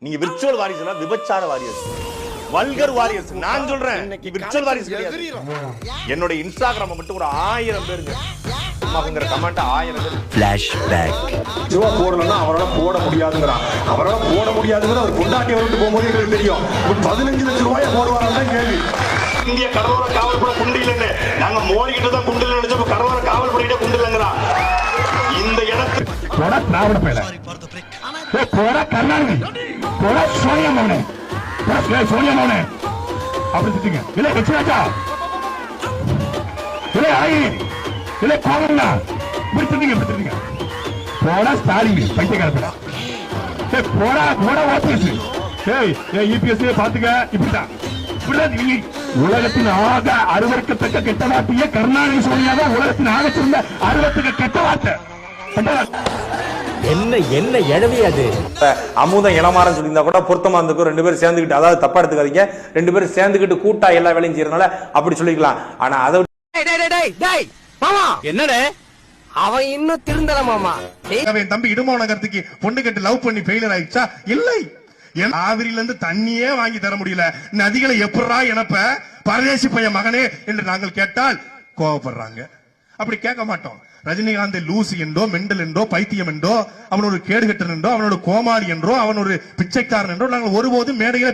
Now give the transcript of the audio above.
நீங்க virtual warriors விபச்சார warriors, vulgar warriors. நான் சொல்றேன் விர்ச்சுவல் வாரியர்ஸ் கிடையாது. என்னோட இன்ஸ்டாகிராம் மட்டும் ஒரு 1000 பேருங்க அம்மாங்கிற கமெண்ட் 1000 பேர். ஃபிளாஷ்பேக். ஜுவா போடலன்னா அவரால போட முடியாதுங்கறான். அவரால போட முடியாதுங்கறது அவர் கொண்டாட்டி விட்டு போகும்போது எங்களுக்கு தெரியும். 15 லட்சம் ரூபாய் போடுவாரான்னு கேள்வி. இந்திய கடலோர காவல்பட குண்டு இல்லைன்னு நாங்க மோடி கிட்ட தான் குண்டு இல்லைன்னு நினைச்சோம். கடலோர காவல்படையிட்ட குண்டு இல்லைங்கிறான். இந்த இடத்துக்கு போட திராவிட பேல போட கருணாநிதி போட சோனியா மௌனே சோனியா மௌனே அப்படி திட்டுங்க. இல்ல வச்சுராஜா இல்ல ஆயி இல்ல கோவண்ணா இப்படி திட்டுங்க. போட ஸ்டாலின் பைத்தியக்கார போடா போட ஓபிஎஸ் இபிஎஸ் பாத்துக்க. இப்படிதான் நீங்க உலகத்தின் ஆக அருவருக்கத்தக்க கெட்ட வார்த்தையே கருணாநிதி சோனியா தான் உலகத்தின் ஆக சிறந்த அருவத்துக்கு கெட்ட வார்த்தை. என்ன என்ன எழவி அது? அமுதம் இளமாறன் சொல்லியிருந்தா கூட பொருத்தமா இருந்துக்கும். 2 பேரும் சேர்ந்துக்கிட்டு, அதாவது தப்பா எடுத்துக்காதீங்க, 2 பேரும் சேர்ந்துக்கிட்டு கூட்டா எல்லா வேலையும் செய்யறதுனால அப்படி சொல்லிக்கலாம். ஆனா அதை என்னடே அவன் இன்னும் திருந்தல மாமா. என் தம்பி இடுமோ நகரத்துக்கு பொண்ணு கட்டு லவ் பண்ணி ஃபெயிலியர் ஆயிடுச்சா? இல்லை. காவிரியில இருந்து தண்ணியே வாங்கி தர முடியல, நதிகளை எப்படா எனப்ப பரதேசி பையன் மகனே என்று நாங்கள் கேட்டால் கோவப்படுறாங்க. அப்படி கேட்க மாட்டோம். ரஜினிகாந்த் லூசி என்றோ மெண்டல் என்றோ பைத்தியம் என்றோ அவனோட கேடுகட்டன் என்றோ அவனோட கோமாளி என்றோ அவனோட பிச்சைக்காரன் என்றோ நாங்கள் ஒருபோதும் மேடையில